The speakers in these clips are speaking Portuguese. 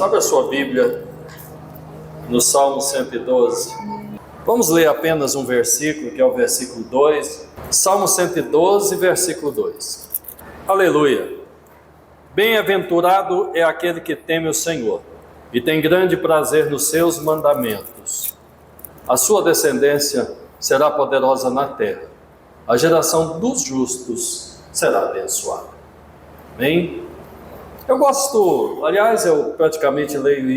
Abre a sua Bíblia no Salmo 112. Vamos ler apenas um versículo, que é o versículo 2. Salmo 112, versículo 2. Aleluia! Bem-aventurado é aquele que teme o Senhor e tem grande prazer nos seus mandamentos. A sua descendência será poderosa na terra. A geração dos justos será abençoada. Amém? Eu gosto, aliás, eu praticamente leio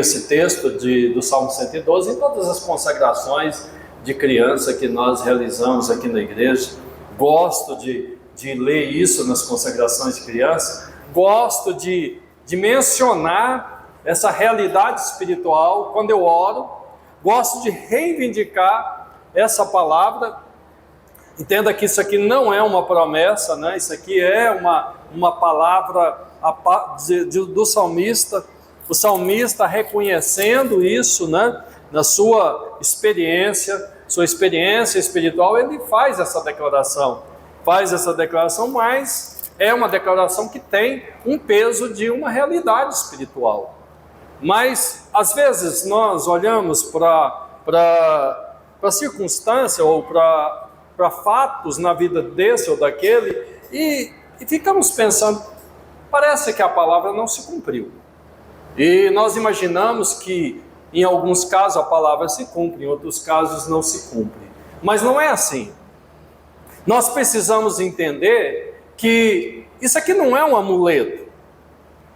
esse texto do Salmo 112 em todas as consagrações de criança que nós realizamos aqui na igreja. Gosto de ler isso nas consagrações de criança. Gosto de mencionar essa realidade espiritual quando eu oro. Gosto de reivindicar essa palavra. Entenda que isso aqui não é uma promessa, né? Isso aqui é uma palavra do salmista. O salmista reconhecendo isso, né? Na sua experiência espiritual, ele faz essa declaração. Mas é uma declaração que tem um peso de uma realidade espiritual. Mas, às vezes, nós olhamos para a circunstância ou para fatos na vida desse ou daquele e ficamos pensando, parece que a palavra não se cumpriu. E nós imaginamos que em alguns casos a palavra se cumpre, em outros casos não se cumpre. Mas não é assim. Nós precisamos entender que isso aqui não é um amuleto.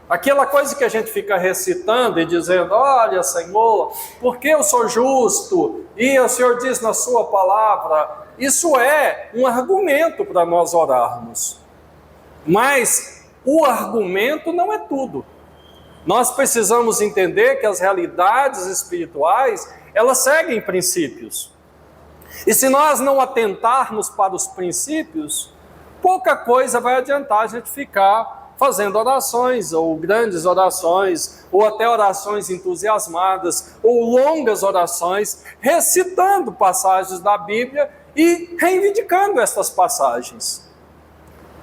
Aquela coisa que a gente fica recitando e dizendo, olha Senhor, porque eu sou justo e o Senhor diz na sua palavra, isso é um argumento para nós orarmos. Mas o argumento não é tudo. Nós precisamos entender que as realidades espirituais, elas seguem princípios. E se nós não atentarmos para os princípios, pouca coisa vai adiantar a gente ficar fazendo orações, ou grandes orações, ou até orações entusiasmadas, ou longas orações, recitando passagens da Bíblia e reivindicando estas passagens.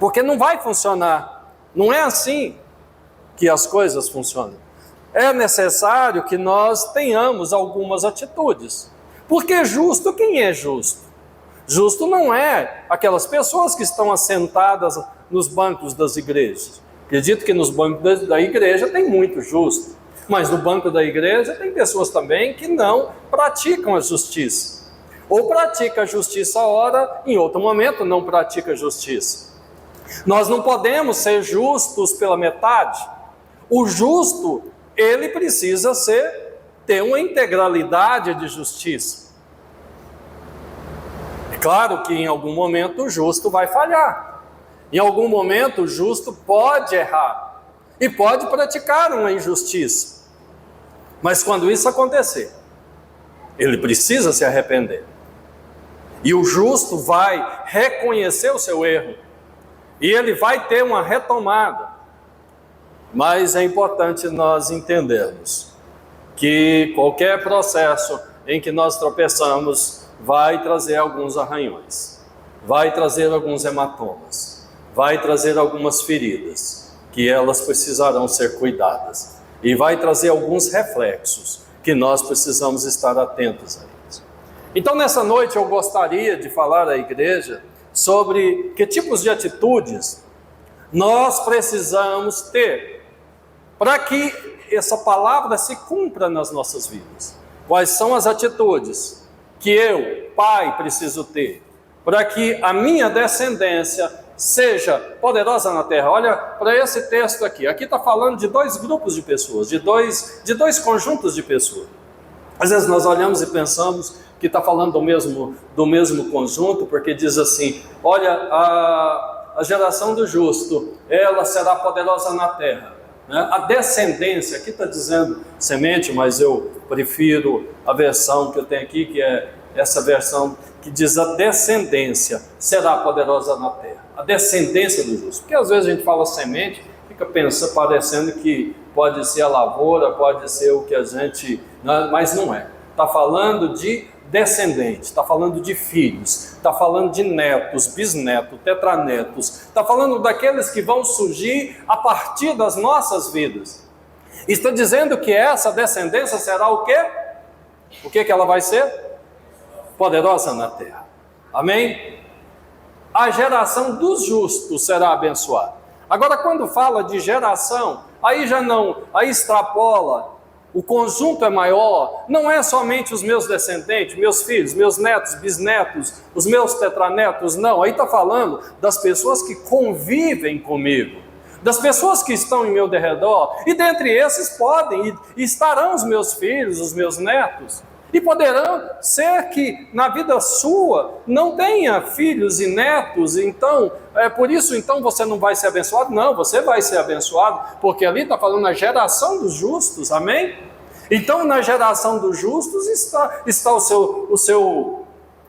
Porque não vai funcionar. Não é assim que as coisas funcionam. É necessário que nós tenhamos algumas atitudes. Porque justo, quem é justo? Justo não é aquelas pessoas que estão assentadas nos bancos das igrejas. Acredito que nos bancos da igreja tem muito justo. Mas no banco da igreja tem pessoas também que não praticam a justiça. Ou pratica a justiça ora, em outro momento não pratica a justiça. Nós não podemos ser justos pela metade. O justo, ele precisa ter uma integralidade de justiça. É claro que em algum momento o justo vai falhar. Em algum momento o justo pode errar e pode praticar uma injustiça. Mas quando isso acontecer, ele precisa se arrepender. E o justo vai reconhecer o seu erro. E ele vai ter uma retomada. Mas é importante nós entendermos que qualquer processo em que nós tropeçamos vai trazer alguns arranhões, vai trazer alguns hematomas, vai trazer algumas feridas, que elas precisarão ser cuidadas. E vai trazer alguns reflexos que nós precisamos estar atentos a eles. Então, nessa noite, eu gostaria de falar à igreja sobre que tipos de atitudes nós precisamos ter para que essa palavra se cumpra nas nossas vidas. Quais são as atitudes que eu, pai, preciso ter para que a minha descendência seja poderosa na terra? Olha para esse texto aqui. Aqui está falando de dois grupos de pessoas, de dois conjuntos de pessoas. Às vezes nós olhamos e pensamos que está falando do mesmo conjunto, porque diz assim, olha, a geração do justo, ela será poderosa na terra. A descendência, aqui está dizendo semente, mas eu prefiro a versão que eu tenho aqui, que é essa versão que diz a descendência será poderosa na terra. A descendência do justo. Porque às vezes a gente fala semente, fica pensando, parecendo que pode ser a lavoura, pode ser o que a gente... mas não é. Está falando descendente, está falando de filhos, está falando de netos, bisnetos, tetranetos, está falando daqueles que vão surgir a partir das nossas vidas. Está dizendo que essa descendência será o quê? O que ela vai ser? Poderosa na terra. Amém? A geração dos justos será abençoada. Agora, quando fala de geração, aí já não, aí extrapola, o conjunto é maior, não é somente os meus descendentes, meus filhos, meus netos, bisnetos, os meus tetranetos, não, aí está falando das pessoas que convivem comigo, das pessoas que estão em meu derredor, e dentre esses podem e estarão os meus filhos, os meus netos, e poderão ser que na vida sua não tenha filhos e netos, então, por isso então você não vai ser abençoado? Não, você vai ser abençoado, porque ali está falando na geração dos justos, amém? Então na geração dos justos está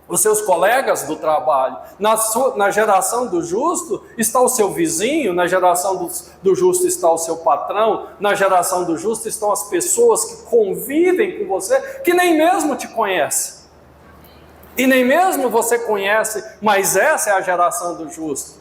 os seus colegas do trabalho, na geração do justo está o seu vizinho, na geração do justo está o seu patrão, na geração do justo estão as pessoas que convivem com você, que nem mesmo te conhecem, e nem mesmo você conhece, mas essa é a geração do justo.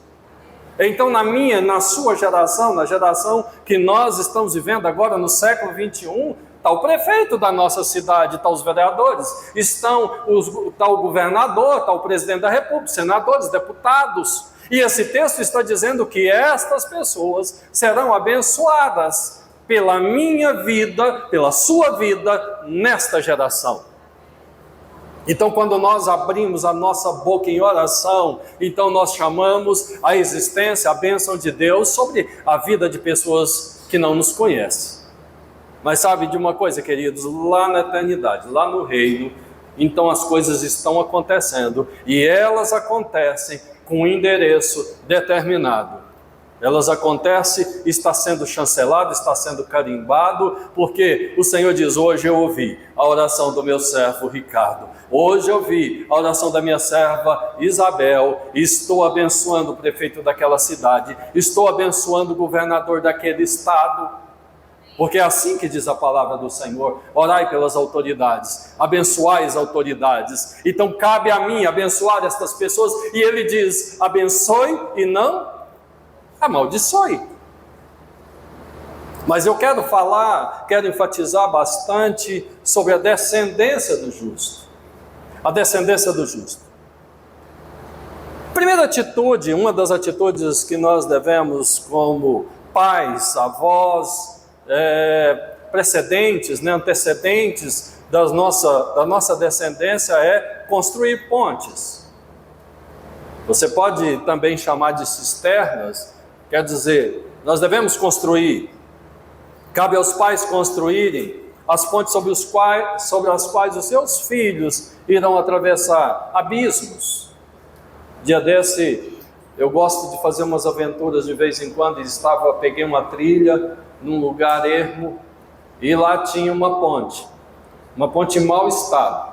Então na sua geração, na geração que nós estamos vivendo agora no século 21, está o prefeito da nossa cidade, está os vereadores, está o governador, está o presidente da república, senadores, deputados. E esse texto está dizendo que estas pessoas serão abençoadas pela minha vida, pela sua vida, nesta geração. Então, quando nós abrimos a nossa boca em oração, então nós chamamos a existência, a bênção de Deus sobre a vida de pessoas que não nos conhecem. Mas sabe de uma coisa, queridos, lá na eternidade, lá no reino, então as coisas estão acontecendo, e elas acontecem com um endereço determinado. Elas acontecem, está sendo chancelado, está sendo carimbado, porque o Senhor diz: hoje eu ouvi a oração do meu servo Ricardo, hoje eu ouvi a oração da minha serva Isabel, e estou abençoando o prefeito daquela cidade, estou abençoando o governador daquele estado. Porque é assim que diz a palavra do Senhor: orai pelas autoridades, abençoai as autoridades. Então cabe a mim abençoar estas pessoas, e ele diz: abençoe e não amaldiçoe. Mas eu quero enfatizar bastante sobre a descendência do justo. A descendência do justo. Primeira atitude, uma das atitudes que nós devemos como pais, avós, precedentes, antecedentes da nossa descendência é construir pontes. Você pode também chamar de cisternas, quer dizer, nós devemos construir. Cabe aos pais construírem as pontes sobre as quais os seus filhos irão atravessar abismos. Dia desse, eu gosto de fazer umas aventuras de vez em quando, peguei uma trilha num lugar ermo, e lá tinha uma ponte em mau estado,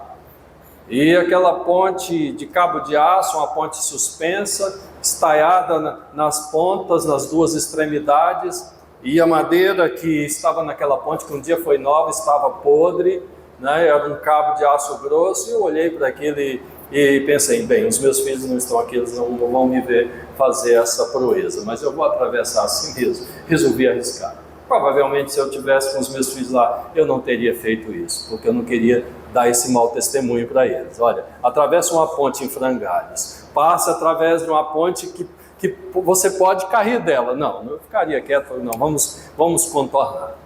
e aquela ponte de cabo de aço, uma ponte suspensa, estaiada nas pontas, nas duas extremidades, e a madeira que estava naquela ponte, que um dia foi nova, estava podre, era um cabo de aço grosso, e eu olhei para aquele e pensei: bem, os meus filhos não estão aqui, eles não vão me ver fazer essa proeza, mas eu vou atravessar assim mesmo. Resolvi arriscar. Provavelmente, se eu tivesse com os meus filhos lá, eu não teria feito isso, porque eu não queria dar esse mau testemunho para eles. Olha, atravessa uma ponte em frangalhos, passa através de uma ponte que você pode cair dela. Não, eu ficaria quieto, não, vamos contornar.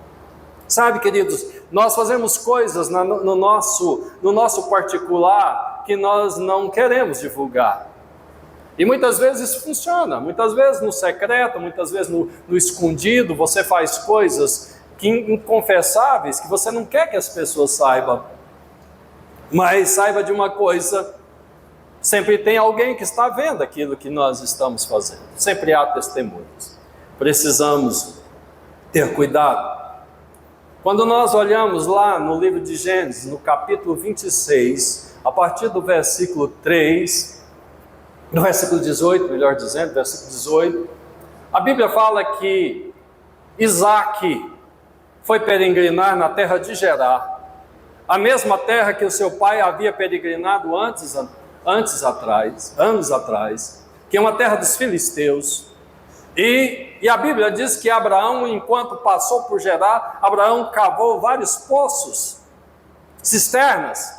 Sabe, queridos, nós fazemos coisas no nosso particular que nós não queremos divulgar. E muitas vezes isso funciona, muitas vezes no secreto, muitas vezes no escondido, você faz coisas inconfessáveis que você não quer que as pessoas saibam. Mas saiba de uma coisa: sempre tem alguém que está vendo aquilo que nós estamos fazendo. Sempre há testemunhos. Precisamos ter cuidado. Quando nós olhamos lá no livro de Gênesis, no capítulo 26, a partir do versículo 3, no versículo 18, melhor dizendo, versículo 18, a Bíblia fala que Isaac foi peregrinar na terra de Gerar, a mesma terra que o seu pai havia peregrinado anos atrás, que é uma terra dos filisteus. E a Bíblia diz que Abraão, enquanto passou por Gerar, Abraão cavou vários poços, cisternas.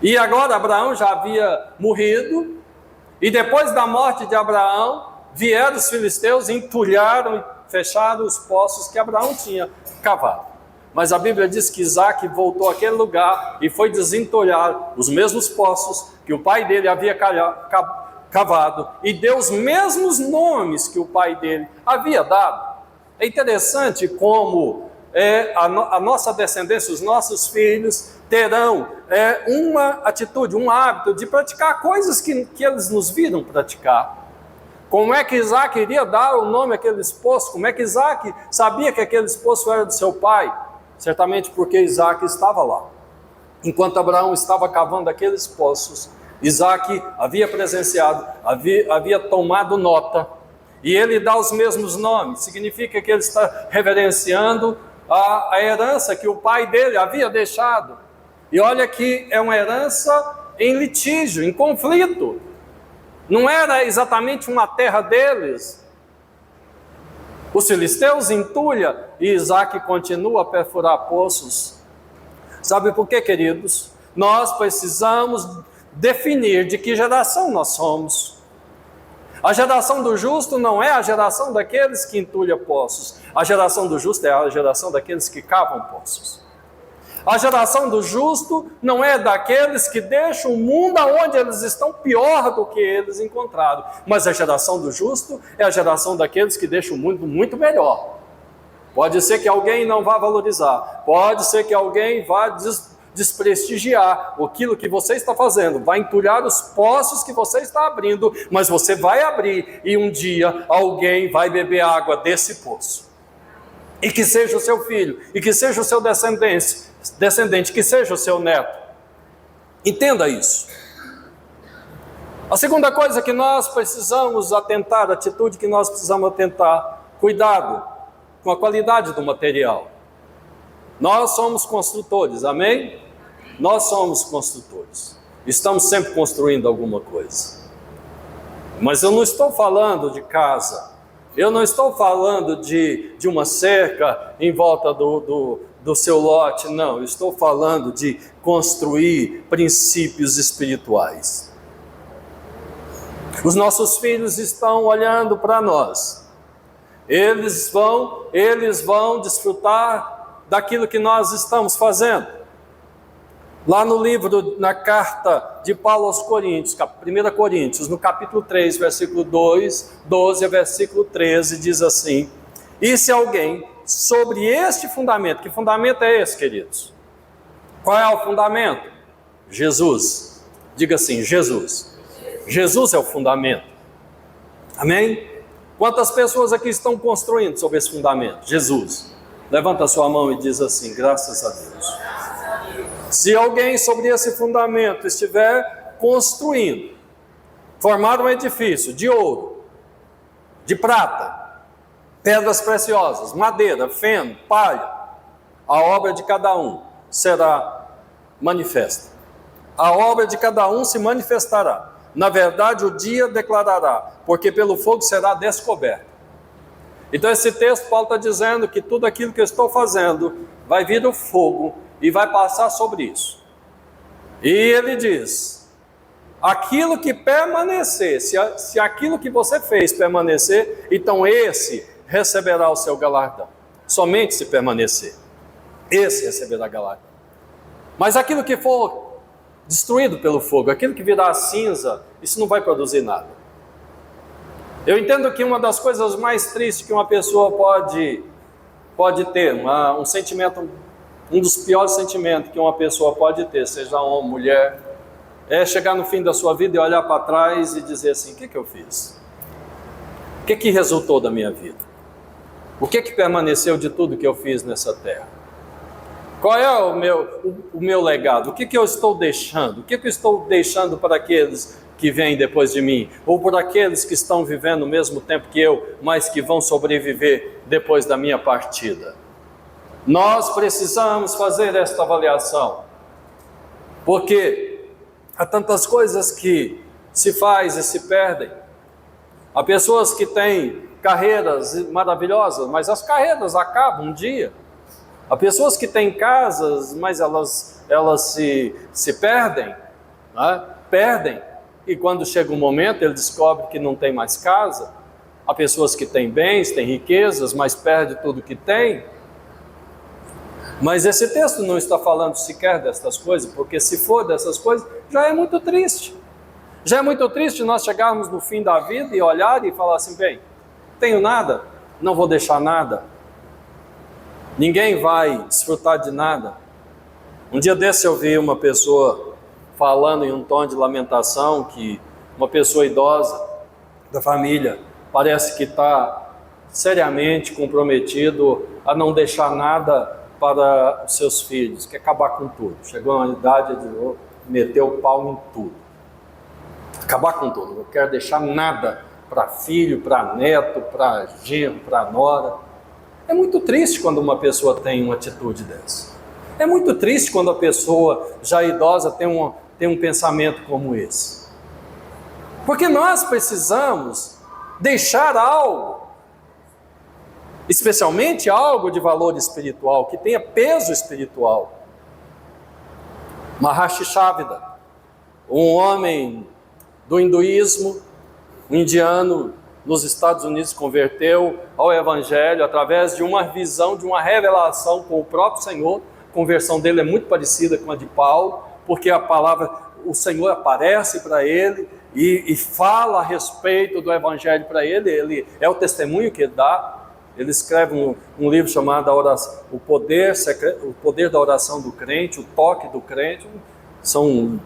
E agora Abraão já havia morrido, e depois da morte de Abraão, vieram os filisteus, entulharam e fecharam os poços que Abraão tinha cavado. Mas a Bíblia diz que Isaac voltou àquele lugar e foi desentulhar os mesmos poços que o pai dele havia cavado, e deu os mesmos nomes que o pai dele havia dado. É interessante como a nossa descendência, os nossos filhos, terão uma atitude, um hábito de praticar coisas que eles nos viram praticar. Como é que Isaac iria dar o nome àqueles poços? Como é que Isaac sabia que aqueles poços eram do seu pai? Certamente porque Isaac estava lá. Enquanto Abraão estava cavando aqueles poços, Isaac havia presenciado, havia tomado nota, e ele dá os mesmos nomes. Significa que ele está reverenciando a herança que o pai dele havia deixado. E olha que é uma herança em litígio, em conflito. Não era exatamente uma terra deles. Os filisteus entulham e Isaac continua a perfurar poços. Sabe por quê, queridos? Nós precisamos definir de que geração nós somos. A geração do justo não é a geração daqueles que entulham poços. A geração do justo é a geração daqueles que cavam poços. A geração do justo não é daqueles que deixam o mundo onde eles estão pior do que eles encontraram. Mas a geração do justo é a geração daqueles que deixam o mundo muito melhor. Pode ser que alguém não vá valorizar. Pode ser que alguém vá desprestigiar aquilo que você está fazendo. Vai entulhar os poços que você está abrindo. Mas você vai abrir e um dia alguém vai beber água desse poço. E que seja o seu filho, e que seja o seu descendente, que seja o seu neto. Entenda isso. A segunda coisa que nós precisamos atentar, a atitude que nós precisamos atentar, cuidado com a qualidade do material. Nós somos construtores, amém? Nós somos construtores. Estamos sempre construindo alguma coisa. Mas eu não estou falando de casa. Eu não estou falando de uma cerca em volta do seu lote, não. Eu estou falando de construir princípios espirituais. Os nossos filhos estão olhando para nós. Eles vão desfrutar daquilo que nós estamos fazendo. Lá no livro, na carta de Paulo aos Coríntios, 1 Coríntios, no capítulo 3, versículo 12 a versículo 13, diz assim: e se alguém sobre este fundamento, que fundamento é esse, queridos? Qual é o fundamento? Jesus. Diga assim, Jesus. Jesus é o fundamento. Amém? Quantas pessoas aqui estão construindo sobre esse fundamento? Jesus. Levanta a sua mão e diz assim, graças a Deus. Se alguém sobre esse fundamento estiver construindo, formar um edifício de ouro, de prata, pedras preciosas, madeira, feno, palha, a obra de cada um será manifesta. A obra de cada um se manifestará. Na verdade, o dia declarará, porque pelo fogo será descoberto. Então esse texto, Paulo está dizendo que tudo aquilo que eu estou fazendo vai vir do fogo e vai passar sobre isso. E ele diz, aquilo que permanecer, se aquilo que você fez permanecer, então esse receberá o seu galardão. Somente se permanecer, esse receberá galardão. Mas aquilo que for destruído pelo fogo, aquilo que virar cinza, isso não vai produzir nada. Eu entendo que uma das coisas mais tristes que uma pessoa pode ter, um sentimento, um dos piores sentimentos que uma pessoa pode ter, seja homem ou mulher, é chegar no fim da sua vida e olhar para trás e dizer assim, o que eu fiz? O que resultou da minha vida? O que permaneceu de tudo que eu fiz nessa terra? Qual é o meu legado? O que eu estou deixando? O que eu estou deixando para aqueles que vêm depois de mim? Ou por aqueles que estão vivendo o mesmo tempo que eu, mas que vão sobreviver depois da minha partida? Nós precisamos fazer esta avaliação, porque há tantas coisas que se faz e se perdem. Há pessoas que têm carreiras maravilhosas, mas as carreiras acabam um dia. Há pessoas que têm casas, mas elas se perdem, né? Perdem, e quando chega um momento ele descobre que não tem mais casa. Há pessoas que têm bens, têm riquezas, mas perde tudo que tem. Mas esse texto não está falando sequer destas coisas, porque se for dessas coisas, já é muito triste. Já é muito triste nós chegarmos no fim da vida e olhar e falar assim, bem, tenho nada, não vou deixar nada. Ninguém vai desfrutar de nada. Um dia desse eu vi uma pessoa falando em um tom de lamentação, que uma pessoa idosa da família parece que está seriamente comprometido a não deixar nada para os seus filhos, quer acabar com tudo. Chegou a uma idade de meter o pau em tudo. Acabar com tudo, não quero deixar nada para filho, para neto, para genro, para nora. É muito triste quando uma pessoa tem uma atitude dessa. É muito triste quando a pessoa já idosa tem um pensamento como esse. Porque nós precisamos deixar algo, especialmente algo de valor espiritual, que tenha peso espiritual. Maharshi Shavida, um homem do hinduísmo, um indiano nos Estados Unidos, converteu ao Evangelho através de uma visão, de uma revelação com o próprio Senhor. A conversão dele é muito parecida com a de Paulo, porque a palavra, o Senhor aparece para ele e fala a respeito do Evangelho para ele. Ele é o testemunho que ele dá. Ele escreve um livro chamado o Poder da Oração do Crente, o Toque do Crente. São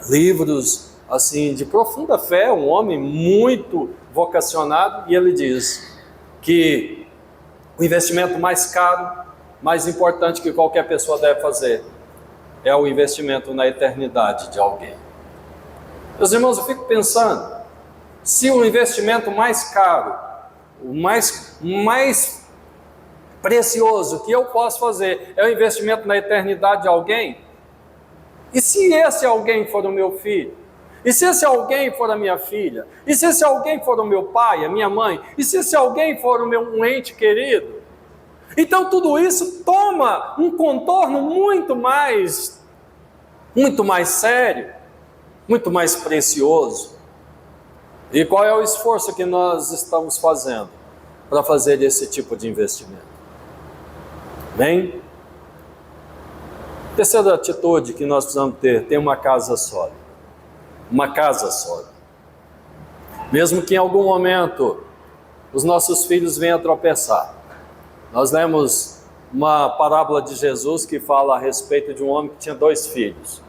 livros assim de profunda fé, um homem muito vocacionado, e ele diz que o investimento mais caro, mais importante que qualquer pessoa deve fazer é o investimento na eternidade de alguém. Meus irmãos, eu fico pensando, se o investimento mais caro, o mais precioso que eu posso fazer é o investimento na eternidade de alguém, e se esse alguém for o meu filho? E se esse alguém for a minha filha? E se esse alguém for o meu pai, a minha mãe? E se esse alguém for um ente querido? Então tudo isso toma um contorno muito mais sério, muito mais precioso. E qual é o esforço que nós estamos fazendo para fazer esse tipo de investimento? Bem, terceira atitude que nós precisamos ter uma casa sólida. Uma casa sólida. Mesmo que em algum momento os nossos filhos venham a tropeçar. Nós lemos uma parábola de Jesus que fala a respeito de um homem que tinha 2 filhos.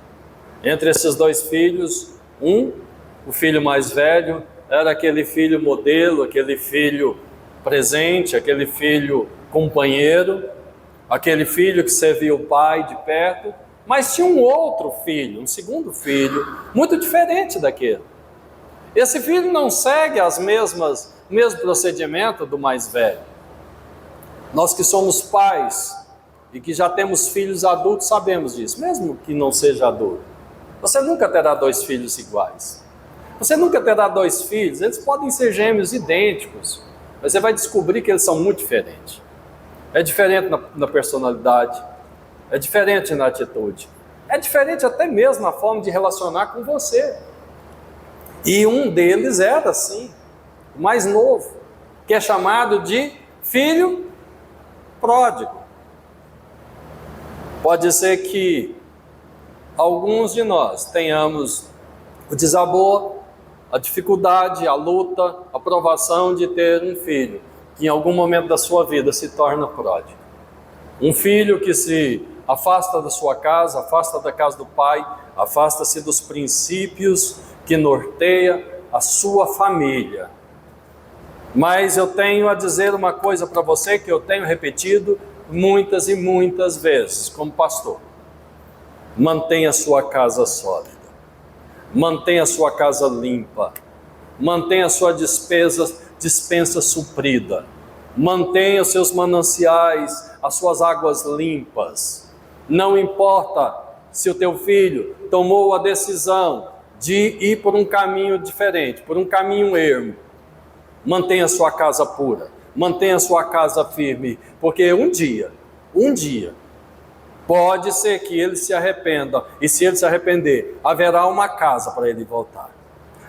Entre esses 2 filhos, o filho mais velho, era aquele filho modelo, aquele filho presente, aquele filho companheiro, aquele filho que servia o pai de perto. Mas tinha um outro filho, um segundo filho, muito diferente daquele. Esse filho não segue o mesmo procedimento do mais velho. Nós que somos pais e que já temos filhos adultos sabemos disso, mesmo que não seja adulto. Você nunca terá 2 filhos iguais. Você nunca terá 2 filhos, eles podem ser gêmeos idênticos, mas você vai descobrir que eles são muito diferentes. É diferente na personalidade, é diferente na atitude, é diferente até mesmo na forma de relacionar com você. E um deles era assim, o mais novo, que é chamado de filho pródigo. Pode ser que alguns de nós tenhamos o desabor, a dificuldade, a luta, a provação de ter um filho que em algum momento da sua vida se torna pródigo. Um filho que se afasta da sua casa, afasta da casa do pai, afasta-se dos princípios que norteia a sua família. Mas eu tenho a dizer uma coisa para você que eu tenho repetido muitas e muitas vezes como pastor. Mantenha a sua casa sólida, mantenha a sua casa limpa, mantenha a sua dispensa suprida, mantenha os seus mananciais as suas águas limpas. Não importa se o teu filho tomou a decisão de ir por um caminho diferente, por um caminho ermo. Mantenha a sua casa pura, mantenha a sua casa firme, porque um dia, pode ser que ele se arrependa, e se ele se arrepender, haverá uma casa para ele voltar.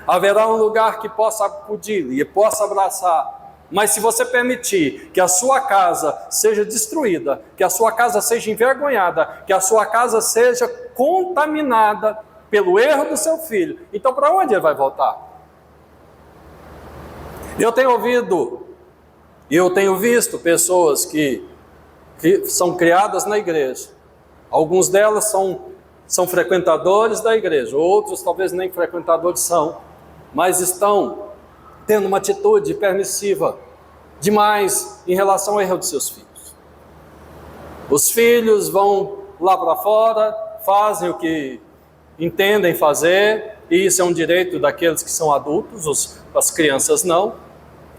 Haverá um lugar que possa acudir e possa abraçar. Mas se você permitir que a sua casa seja destruída, que a sua casa seja envergonhada, que a sua casa seja contaminada pelo erro do seu filho, então para onde ele vai voltar? Eu tenho ouvido, e eu tenho visto pessoas que são criadas na igreja. Alguns delas são frequentadores da igreja, outros talvez nem frequentadores são, mas estão tendo uma atitude permissiva demais em relação ao erro dos seus filhos. Os filhos vão lá para fora, fazem o que entendem fazer, e isso é um direito daqueles que são adultos, as crianças não.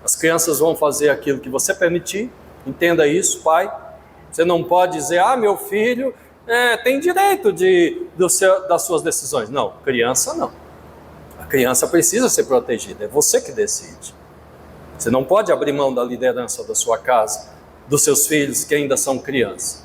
As crianças vão fazer aquilo que você permitir, entenda isso, pai. Você não pode dizer, meu filho tem direito das suas decisões. Não, criança não. A criança precisa ser protegida, é você que decide. Você não pode abrir mão da liderança da sua casa, dos seus filhos que ainda são crianças.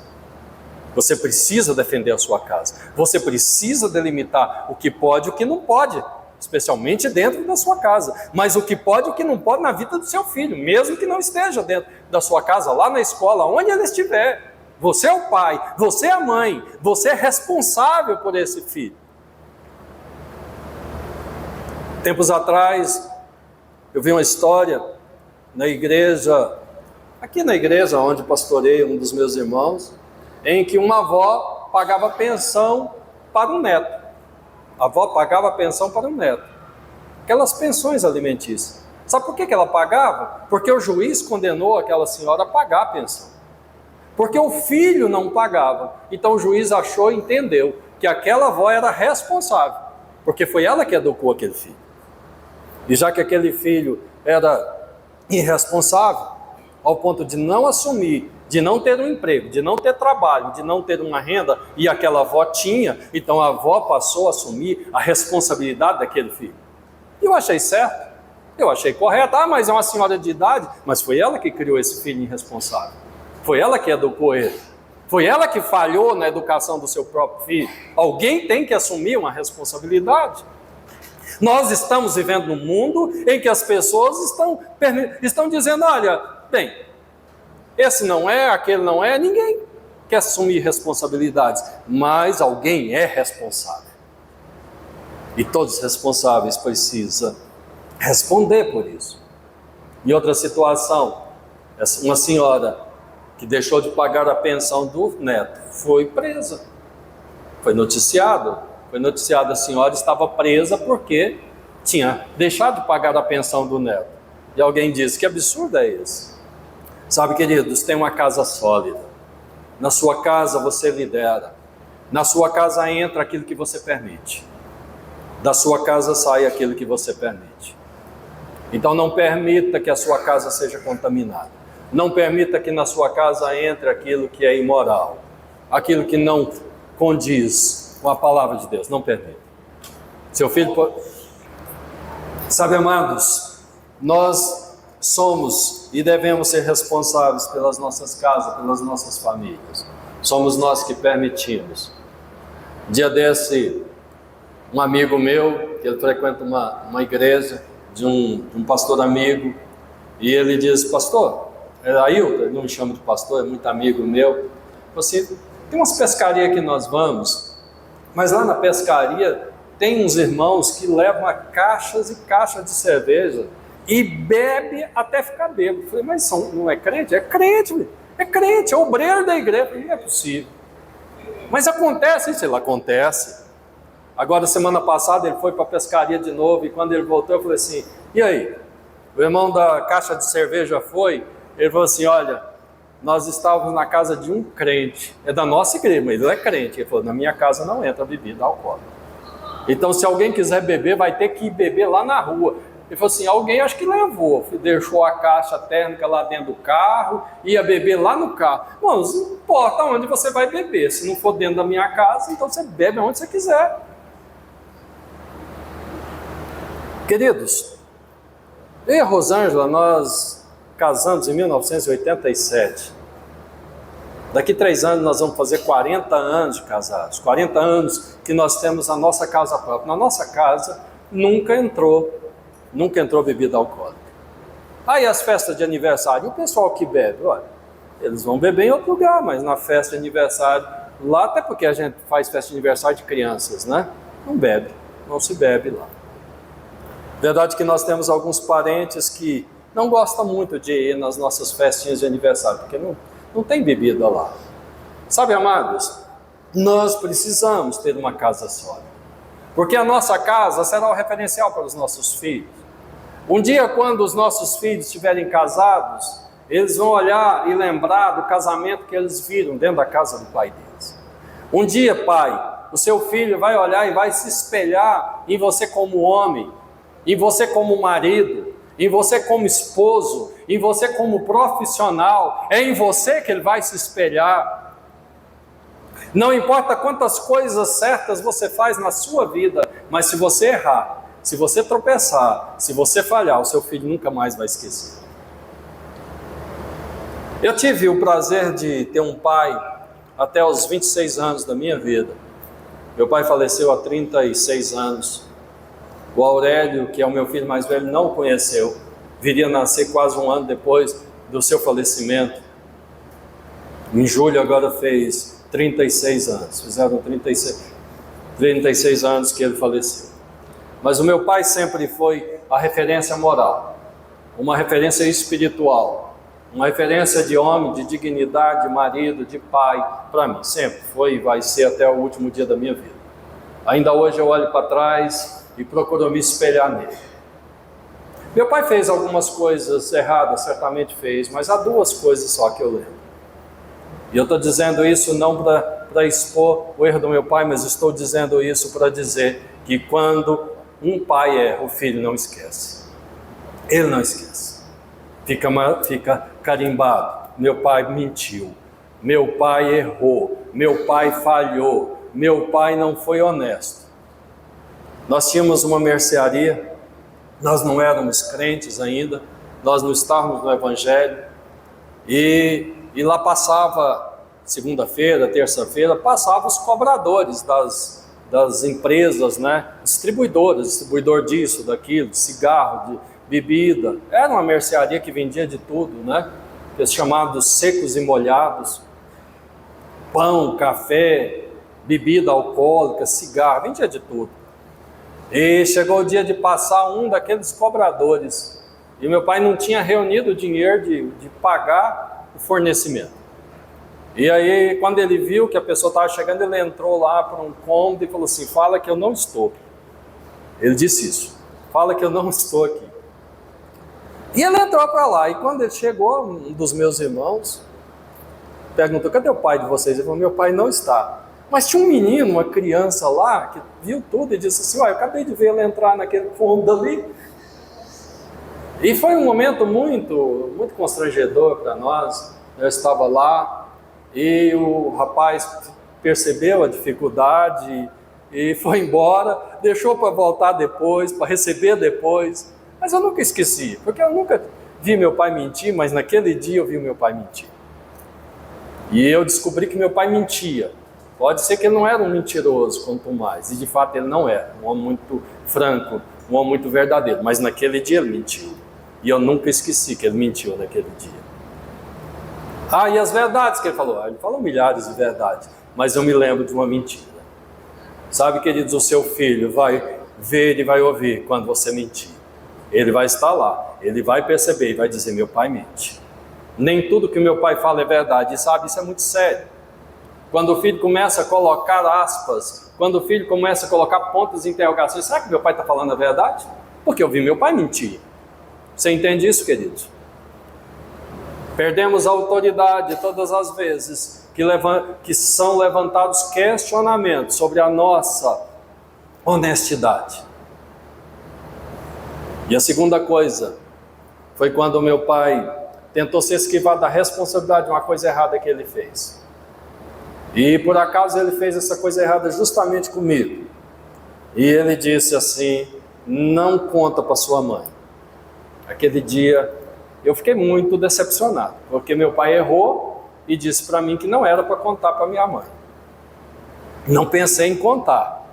Você precisa defender a sua casa. Você precisa delimitar o que pode e o que não pode, especialmente dentro da sua casa. Mas o que pode e o que não pode na vida do seu filho, mesmo que não esteja dentro da sua casa, lá na escola, onde ele estiver. Você é o pai, você é a mãe, você é responsável por esse filho. Tempos atrás, eu vi uma história na igreja, aqui na igreja onde pastorei um dos meus irmãos, em que uma avó pagava pensão para um neto. A avó pagava pensão para um neto. Aquelas pensões alimentícias. Sabe por que ela pagava? Porque o juiz condenou aquela senhora a pagar a pensão. Porque o filho não pagava. Então o juiz achou e entendeu que aquela avó era responsável, porque foi ela que educou aquele filho. E já que aquele filho era irresponsável, ao ponto de não assumir, de não ter um emprego, de não ter trabalho, de não ter uma renda, e aquela avó tinha, então a avó passou a assumir a responsabilidade daquele filho. E eu achei certo, eu achei correto. Mas é uma senhora de idade, mas foi ela que criou esse filho irresponsável. Foi ela que educou ele. Foi ela que falhou na educação do seu próprio filho. Alguém tem que assumir uma responsabilidade. Nós estamos vivendo num mundo em que as pessoas estão dizendo, olha, bem, esse não é, aquele não é, ninguém quer assumir responsabilidades, mas alguém é responsável. E todos os responsáveis precisam responder por isso. Em outra situação, uma senhora que deixou de pagar a pensão do neto foi presa. Foi noticiado a senhora estava presa porque tinha deixado de pagar a pensão do neto. E alguém disse, que absurdo é esse? Sabe, queridos, tem uma casa sólida. Na sua casa você lidera. Na sua casa entra aquilo que você permite. Da sua casa sai aquilo que você permite. Então não permita que a sua casa seja contaminada. Não permita que na sua casa entre aquilo que é imoral. Aquilo que não condiz com a palavra de Deus. Não permita. Seu filho pode... Sabe, amados, nós somos e devemos ser responsáveis pelas nossas casas, pelas nossas famílias. Somos nós que permitimos. Dia desse, um amigo meu, que ele frequenta uma igreja de um pastor amigo, e ele diz, pastor, Ailton, ele não me chama de pastor, é muito amigo meu, assim, tem umas pescarias que nós vamos, mas lá na pescaria tem uns irmãos que levam caixas e caixas de cerveja e bebe até ficar bêbado. Eu falei, mas não é crente? É crente, é obreiro da igreja. Eu falei, não é possível. Mas acontece isso, acontece. Agora, semana passada, ele foi para a pescaria de novo, e quando ele voltou, eu falei assim, e aí? O irmão da caixa de cerveja foi, ele falou assim, olha, nós estávamos na casa de um crente, é da nossa igreja, mas ele é crente. Ele falou, na minha casa não entra bebida alcoólica. Então, se alguém quiser beber, vai ter que ir beber lá na rua. Ele falou assim, alguém acho que levou, deixou a caixa térmica lá dentro do carro, ia beber lá no carro. Bom, não importa onde você vai beber, se não for dentro da minha casa, então você bebe onde você quiser. Queridos, eu e a Rosângela, nós casamos em 1987. Daqui 3 anos nós vamos fazer 40 anos de casados, 40 anos que nós temos a nossa casa própria. Na nossa casa nunca entrou bebida alcoólica. Aí as festas de aniversário, o pessoal que bebe, olha, eles vão beber em outro lugar, mas na festa de aniversário, lá até porque a gente faz festa de aniversário de crianças, né? Não bebe, não se bebe lá. Verdade que nós temos alguns parentes que não gostam muito de ir nas nossas festinhas de aniversário, porque não tem bebida lá. Sabe, amados, nós precisamos ter uma casa sólida, porque a nossa casa será o referencial para os nossos filhos. Um dia, quando os nossos filhos estiverem casados, eles vão olhar e lembrar do casamento que eles viram dentro da casa do pai deles. Um dia, pai, o seu filho vai olhar e vai se espelhar em você como homem, em você como marido, em você como esposo, em você como profissional. É em você que ele vai se espelhar. Não importa quantas coisas certas você faz na sua vida, mas se você errar, se você tropeçar, se você falhar, o seu filho nunca mais vai esquecer. Eu tive o prazer de ter um pai até os 26 anos da minha vida. Meu pai faleceu há 36 anos. O Aurélio, que é o meu filho mais velho, não o conheceu. Viria a nascer quase um ano depois do seu falecimento. Em julho agora fez 36 anos. Fizeram 36 anos que ele faleceu. Mas o meu pai sempre foi a referência moral, uma referência espiritual, uma referência de homem, de dignidade, de marido, de pai, para mim. Sempre foi e vai ser até o último dia da minha vida. Ainda hoje eu olho para trás e procuro me espelhar nele. Meu pai fez algumas coisas erradas, certamente fez, mas há 2 coisas só que eu lembro. E eu estou dizendo isso não para expor o erro do meu pai, mas estou dizendo isso para dizer que quando um pai erra, o filho não esquece. Ele não esquece. Fica carimbado. Meu pai mentiu. Meu pai errou. Meu pai falhou. Meu pai não foi honesto. Nós tínhamos uma mercearia, nós não éramos crentes ainda, nós não estávamos no Evangelho, e lá passava, segunda-feira, terça-feira, passavam os cobradores das empresas, né? Distribuidor disso, daquilo, de cigarro, de bebida. Era uma mercearia que vendia de tudo, né? Os chamados secos e molhados, pão, café, bebida alcoólica, cigarro, vendia de tudo. E chegou o dia de passar um daqueles cobradores, e meu pai não tinha reunido o dinheiro de pagar o fornecimento. E aí, quando ele viu que a pessoa estava chegando, ele entrou lá para um cômodo e falou assim: fala que eu não estou. Ele disse isso: fala que eu não estou aqui. E ele entrou para lá, e quando ele chegou, um dos meus irmãos perguntou: cadê o pai de vocês? Ele falou: meu pai não está. Mas tinha um menino, uma criança lá, que viu tudo e disse assim: eu acabei de ver ele entrar naquele fundo ali. E foi um momento muito, muito constrangedor para nós. Eu estava lá e o rapaz percebeu a dificuldade e foi embora, deixou para voltar depois, para receber depois. Mas eu nunca esqueci, porque eu nunca vi meu pai mentir, mas naquele dia eu vi meu pai mentir. E eu descobri que meu pai mentia. Pode ser que ele não era um mentiroso, quanto mais, e de fato ele não era, um homem muito franco, um homem muito verdadeiro, mas naquele dia ele mentiu, e eu nunca esqueci que ele mentiu naquele dia. E as verdades que ele falou milhares de verdades, mas eu me lembro de uma mentira. Sabe, queridos, o seu filho vai ver e vai ouvir quando você mentir, ele vai estar lá, ele vai perceber e vai dizer: meu pai mente. Nem tudo que meu pai fala é verdade, e sabe, isso é muito sério. Quando o filho começa a colocar aspas, quando o filho começa a colocar pontos de interrogação, será que meu pai está falando a verdade? Porque eu vi meu pai mentir. Você entende isso, queridos? Perdemos a autoridade todas as vezes que são levantados questionamentos sobre a nossa honestidade. E a segunda coisa foi quando o meu pai tentou se esquivar da responsabilidade de uma coisa errada que ele fez. E por acaso ele fez essa coisa errada justamente comigo. E ele disse assim: não conta para sua mãe. Aquele dia eu fiquei muito decepcionado, porque meu pai errou e disse para mim que não era para contar para minha mãe. Não pensei em contar.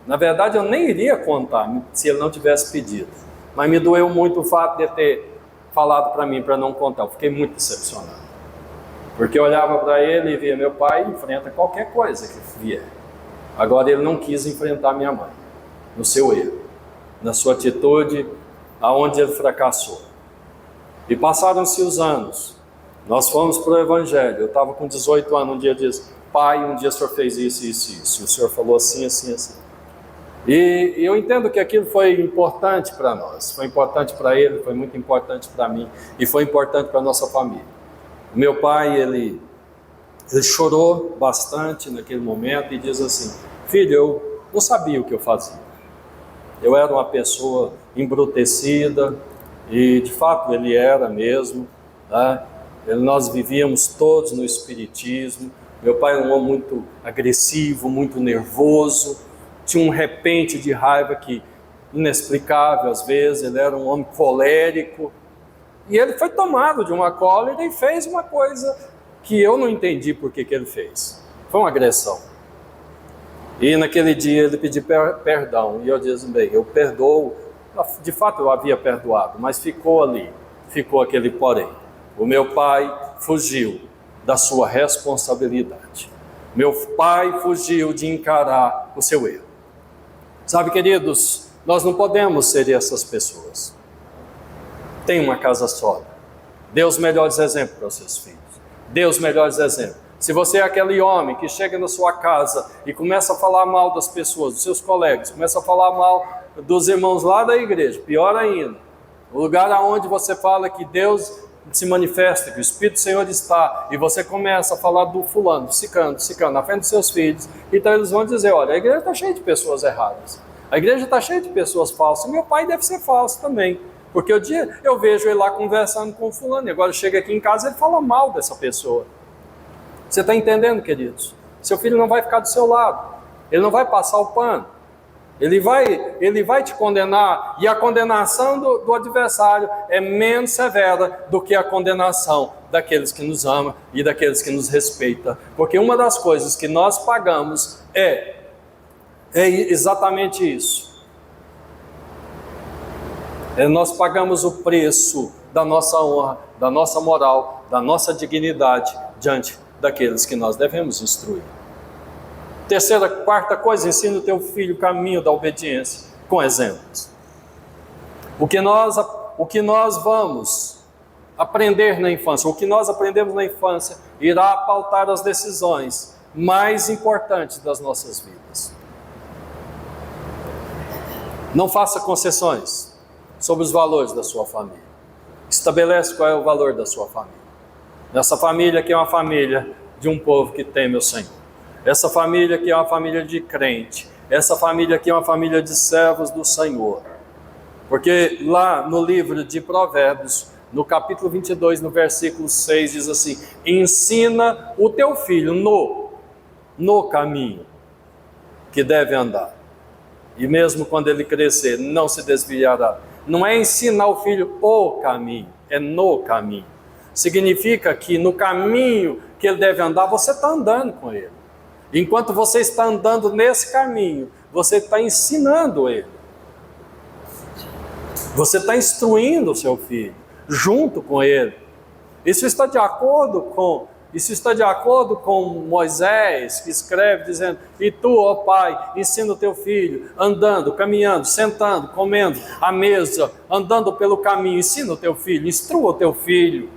Na verdade eu nem iria contar se ele não tivesse pedido. Mas me doeu muito o fato de ter falado para mim para não contar. Eu fiquei muito decepcionado. Porque eu olhava para ele e via: meu pai enfrenta qualquer coisa que vier. Agora ele não quis enfrentar minha mãe, no seu erro, na sua atitude, aonde ele fracassou. E passaram-se os anos, nós fomos para o Evangelho. Eu estava com 18 anos, um dia disse: pai, um dia o senhor fez isso, isso, isso. E o senhor falou assim, assim, assim. E eu entendo que aquilo foi importante para nós, foi importante para ele, foi muito importante para mim e foi importante para a nossa família. O meu pai, ele chorou bastante naquele momento e diz assim: filho, eu não sabia o que eu fazia. Eu era uma pessoa embrutecida, e de fato ele era mesmo, né? Nós vivíamos todos no espiritismo. Meu pai era um homem muito agressivo, muito nervoso, tinha um repente de raiva que inexplicável às vezes. Ele era um homem colérico, e ele foi tomado de uma cólera e fez uma coisa que eu não entendi por que ele fez. Foi uma agressão. E naquele dia ele pediu perdão, e eu disse: bem, eu perdoo. De fato eu havia perdoado, mas ficou ali, ficou aquele porém. O meu pai fugiu da sua responsabilidade. Meu pai fugiu de encarar o seu erro. Sabe, queridos, nós não podemos ser essas pessoas. Tem uma casa sólida. Dê os melhores exemplos para os seus filhos. Dê os melhores exemplos. Se você é aquele homem que chega na sua casa e começa a falar mal das pessoas, dos seus colegas, começa a falar mal dos irmãos lá da igreja, pior ainda, o lugar onde você fala que Deus se manifesta, que o Espírito do Senhor está, e você começa a falar do fulano, do ciclano, na frente dos seus filhos, então eles vão dizer: olha, a igreja está cheia de pessoas erradas, a igreja está cheia de pessoas falsas, meu pai deve ser falso também, porque o dia eu vejo ele lá conversando com o fulano, e agora chega aqui em casa e ele fala mal dessa pessoa. Você está entendendo, queridos? Seu filho não vai ficar do seu lado, ele não vai passar o pano, ele vai te condenar, e a condenação do adversário é menos severa do que a condenação daqueles que nos amam e daqueles que nos respeitam, porque uma das coisas que nós pagamos é exatamente isso. Nós pagamos o preço da nossa honra, da nossa moral, da nossa dignidade diante daqueles que nós devemos instruir. Terceira, quarta coisa: ensina o teu filho o caminho da obediência com exemplos. O que nós vamos aprender na infância, o que nós aprendemos na infância, irá pautar as decisões mais importantes das nossas vidas. Não faça concessões sobre os valores da sua família. Estabelece qual é o valor da sua família. Essa família que é uma família de um povo que teme o Senhor. Essa família que é uma família de crente. Essa família que é uma família de servos do Senhor. Porque lá no livro de Provérbios, no capítulo 22, no versículo 6, diz assim: ensina o teu filho no caminho que deve andar. E mesmo quando ele crescer, não se desviará. Não é ensinar o filho o caminho, é no caminho. Significa que no caminho que ele deve andar, você está andando com ele. Enquanto você está andando nesse caminho, você está ensinando ele. Você está instruindo o seu filho, junto com ele. Isso está de acordo com Moisés, que escreve dizendo: e tu, ó pai, ensina o teu filho, andando, caminhando, sentando, comendo à mesa, andando pelo caminho. Ensina o teu filho, instrua o teu filho.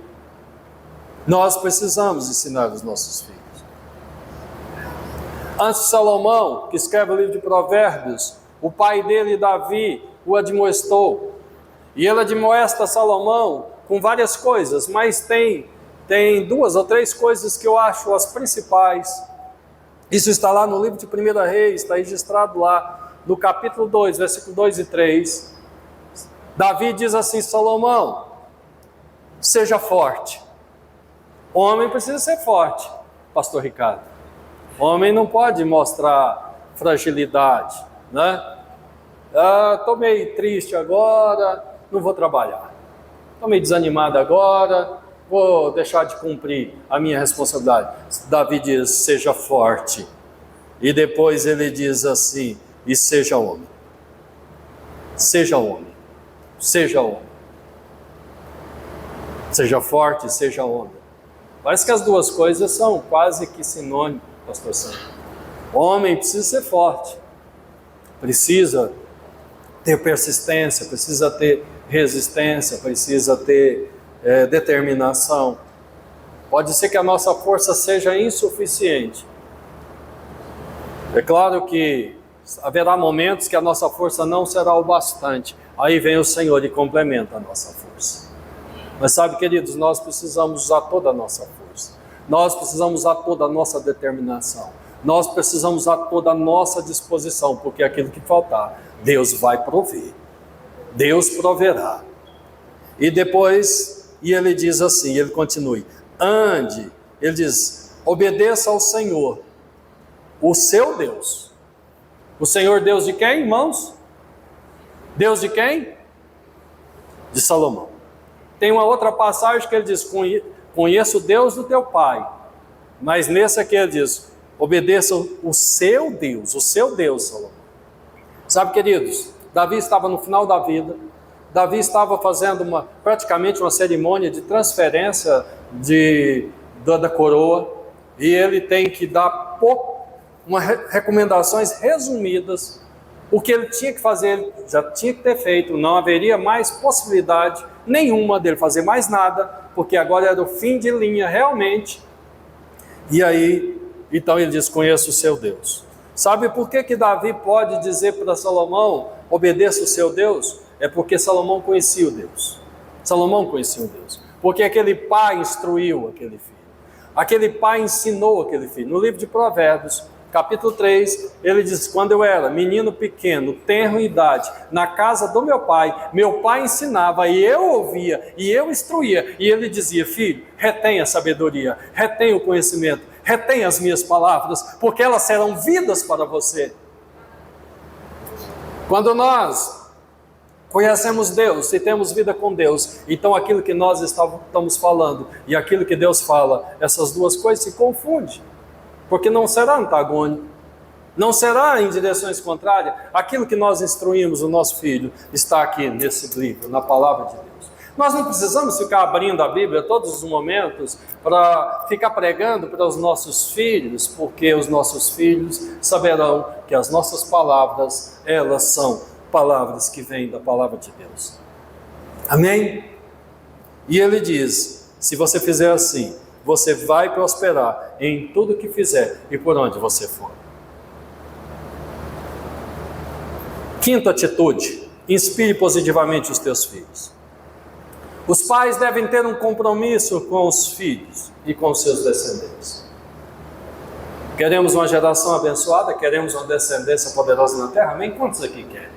Nós precisamos ensinar os nossos filhos. Antes de Salomão, que escreve o livro de Provérbios, o pai dele, Davi, o admoestou. E ele admoesta Salomão com várias coisas, mas tem 2 ou 3 coisas que eu acho as principais. Isso está lá no livro de 1 Reis, está registrado lá, no capítulo 2, versículo 2 e 3. Davi diz assim: Salomão, seja forte. O homem precisa ser forte, pastor Ricardo. O homem não pode mostrar fragilidade, né? Estou meio triste agora, não vou trabalhar. Estou meio desanimado agora, vou deixar de cumprir a minha responsabilidade. Davi diz: seja forte. E depois ele diz assim: e seja homem. Seja homem. Seja homem. Seja forte, seja homem. Parece que as duas coisas são quase que sinônimos, pastor Sandro. Homem precisa ser forte. Precisa ter persistência, precisa ter resistência, precisa ter determinação. Pode ser que a nossa força seja insuficiente. É claro que haverá momentos que a nossa força não será o bastante. Aí vem o Senhor e complementa a nossa força. Mas sabe, queridos, nós precisamos usar toda a nossa força. Nós precisamos usar toda a nossa determinação. Nós precisamos usar toda a nossa disposição, porque aquilo que faltar, Deus vai prover. Deus proverá. E depois, ele diz assim, ele continue: ande, ele diz, obedeça ao Senhor, o seu Deus. O Senhor Deus de quem, irmãos? Deus de quem? De Salomão. Tem uma outra passagem que ele diz: conheço o Deus do teu pai. Mas nesse aqui ele diz: obedeça o seu Deus, Salomão. Sabe, queridos, Davi estava no final da vida. Davi estava fazendo praticamente uma cerimônia de transferência da coroa. E ele tem que dar recomendações resumidas. O que ele tinha que fazer, ele já tinha que ter feito. Não haveria mais possibilidade nenhuma dele fazer mais nada, porque agora era o fim de linha realmente. E aí, então ele diz: conheça o seu Deus. Sabe por que Davi pode dizer para Salomão: obedeça o seu Deus? É porque Salomão conhecia o Deus. Salomão conhecia o Deus. Porque aquele pai instruiu aquele filho. Aquele pai ensinou aquele filho. No livro de Provérbios, capítulo 3, ele diz: quando eu era menino pequeno, tenro em idade, na casa do meu pai ensinava, e eu ouvia, e eu instruía, e ele dizia: filho, retenha a sabedoria, retenha o conhecimento, retenha as minhas palavras, porque elas serão vidas para você. Quando nós conhecemos Deus e temos vida com Deus, então aquilo que nós estamos falando e aquilo que Deus fala, essas duas coisas se confundem. Porque não será antagônico, não será em direções contrárias. Aquilo que nós instruímos o nosso filho está aqui nesse livro, na palavra de Deus. Nós não precisamos ficar abrindo a Bíblia todos os momentos para ficar pregando para os nossos filhos, porque os nossos filhos saberão que as nossas palavras, elas são palavras que vêm da palavra de Deus. Amém? E ele diz: se você fizer assim, você vai prosperar em tudo que fizer e por onde você for. Quinta atitude: inspire positivamente os teus filhos. Os pais devem ter um compromisso com os filhos e com os seus descendentes. Queremos uma geração abençoada, queremos uma descendência poderosa na terra. Amém? Quantos aqui querem?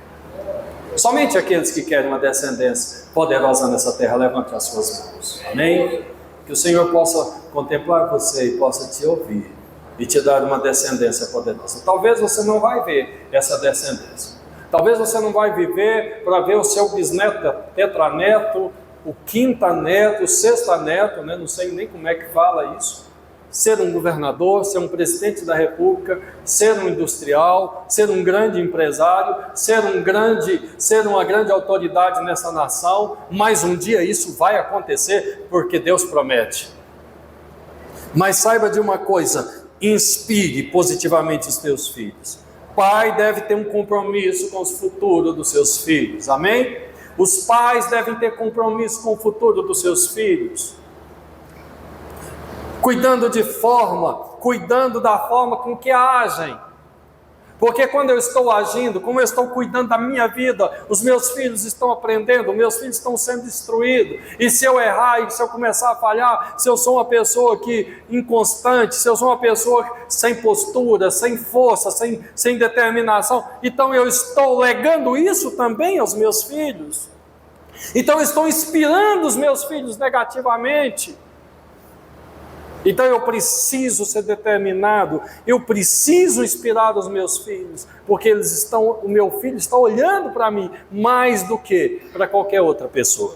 Somente aqueles que querem uma descendência poderosa nessa terra, levante as suas mãos. Amém? Que o Senhor possa contemplar você e possa te ouvir e te dar uma descendência poderosa. Talvez você não vai ver essa descendência. Talvez você não vai viver para ver o seu bisneto, tetraneto, o quintaneto, o sextaneto, né? Não sei nem como é que fala isso. Ser um governador, ser um presidente da república, ser um industrial, ser um grande empresário, ser uma grande autoridade nessa nação, mas um dia isso vai acontecer, porque Deus promete. Mas saiba de uma coisa: inspire positivamente os teus filhos. Pai deve ter um compromisso com o futuro dos seus filhos, amém? Os pais devem ter compromisso com o futuro dos seus filhos. Cuidando da forma com que agem. Porque quando eu estou agindo, como eu estou cuidando da minha vida, os meus filhos estão aprendendo, os meus filhos estão sendo instruídos. E se eu errar, e se eu começar a falhar, se eu sou uma pessoa inconstante, se eu sou uma pessoa sem postura, sem força, sem determinação, então eu estou legando isso também aos meus filhos. Então eu estou inspirando os meus filhos negativamente. Então eu preciso ser determinado, eu preciso inspirar os meus filhos, porque o meu filho está olhando para mim mais do que para qualquer outra pessoa.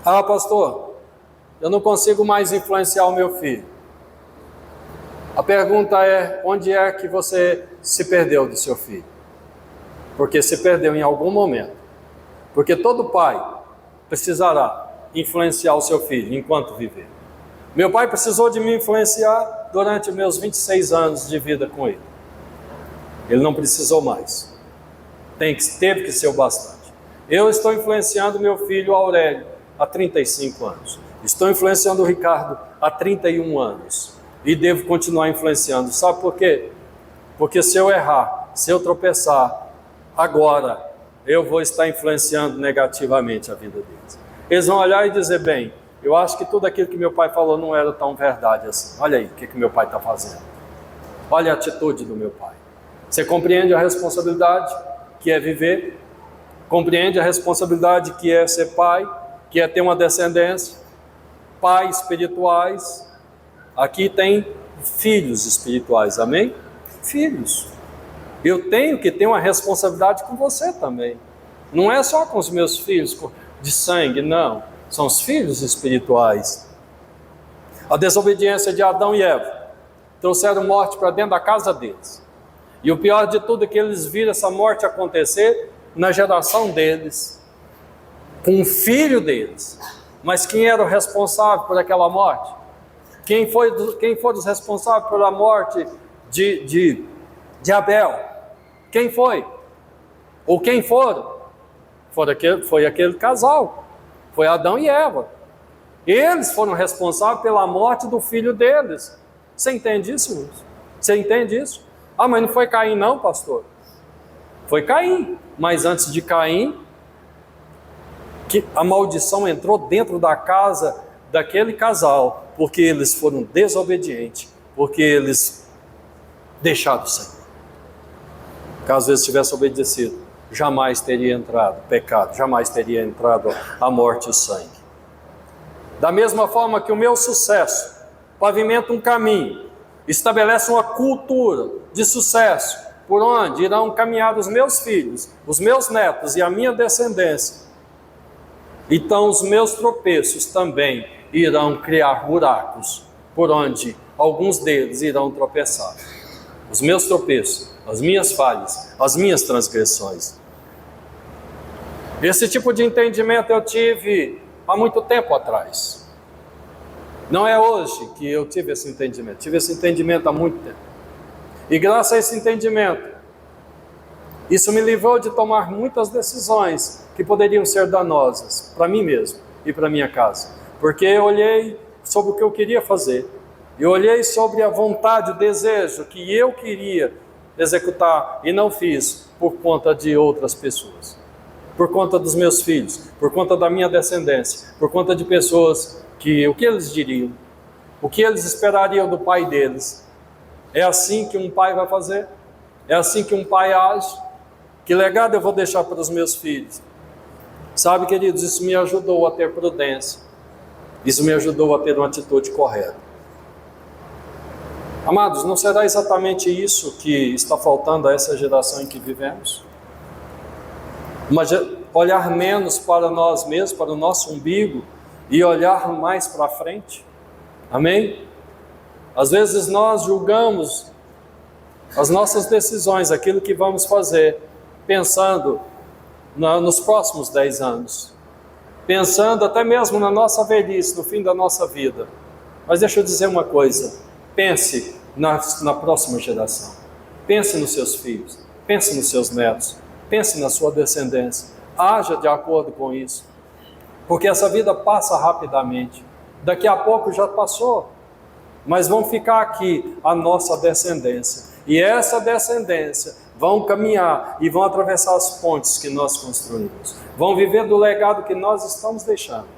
Ah, pastor, eu não consigo mais influenciar o meu filho. A pergunta é, onde é que você se perdeu do seu filho? Porque se perdeu em algum momento. Porque todo pai precisará influenciar o seu filho enquanto viver. Meu pai precisou de me influenciar durante meus 26 anos de vida com ele. Ele não precisou mais. Teve que ser o bastante. Eu estou influenciando meu filho Aurélio há 35 anos. Estou influenciando o Ricardo há 31 anos. E devo continuar influenciando. Sabe por quê? Porque se eu errar, se eu tropeçar, agora eu vou estar influenciando negativamente a vida deles. Eles vão olhar e dizer, bem, eu acho que tudo aquilo que meu pai falou não era tão verdade assim. Olha aí o que meu pai está fazendo. Olha a atitude do meu pai. Você compreende a responsabilidade que é viver? Compreende a responsabilidade que é ser pai? Que é ter uma descendência? Pais espirituais. Aqui tem filhos espirituais, amém? Filhos. Eu tenho que ter uma responsabilidade com você também. Não é só com os meus filhos de sangue, não. São os filhos espirituais. A desobediência de Adão e Eva trouxeram morte para dentro da casa deles. E o pior de tudo é que eles viram essa morte acontecer na geração deles, com o filho deles. Mas quem era o responsável por aquela morte? Quem foram os responsáveis pela morte de Abel? Quem foi? Ou quem foram? Foi aquele casal. Foi Adão e Eva. Eles foram responsáveis pela morte do filho deles. Você entende isso, irmãos? Você entende isso? Ah, mas não foi Caim não, pastor? Foi Caim. Mas antes de Caim, que a maldição entrou dentro da casa daquele casal, porque eles foram desobedientes, porque eles deixaram o Senhor. Caso eles tivessem obedecido, jamais teria entrado pecado, jamais teria entrado a morte e o sangue. Da mesma forma que o meu sucesso pavimenta um caminho, estabelece uma cultura de sucesso, por onde irão caminhar os meus filhos, os meus netos e a minha descendência. Então os meus tropeços também irão criar buracos, por onde alguns deles irão tropeçar. Os meus tropeços, as minhas falhas, as minhas transgressões. Esse tipo de entendimento eu tive há muito tempo atrás. Não é hoje que eu tive esse entendimento há muito tempo. E graças a esse entendimento, isso me livrou de tomar muitas decisões que poderiam ser danosas para mim mesmo e para minha casa. Porque eu olhei sobre o que eu queria fazer, eu olhei sobre a vontade, o desejo que eu queria executar e não fiz por conta de outras pessoas, por conta dos meus filhos, por conta da minha descendência, por conta de pessoas que o que eles diriam, o que eles esperariam do pai deles. É assim que um pai vai fazer? É assim que um pai age? Que legado eu vou deixar para os meus filhos? Sabe, queridos, isso me ajudou a ter prudência, isso me ajudou a ter uma atitude correta. Amados, não será exatamente isso que está faltando a essa geração em que vivemos? Olhar menos para nós mesmos, para o nosso umbigo, e olhar mais para frente? Amém? Às vezes nós julgamos as nossas decisões, aquilo que vamos fazer, pensando nos próximos 10 anos, pensando até mesmo na nossa velhice, no fim da nossa vida. Mas deixa eu dizer uma coisa, pense na próxima geração, pense nos seus filhos, pense nos seus netos, pense na sua descendência, haja de acordo com isso, porque essa vida passa rapidamente, daqui a pouco já passou, mas vão ficar aqui a nossa descendência, e essa descendência vão caminhar e vão atravessar as pontes que nós construímos, vão viver do legado que nós estamos deixando.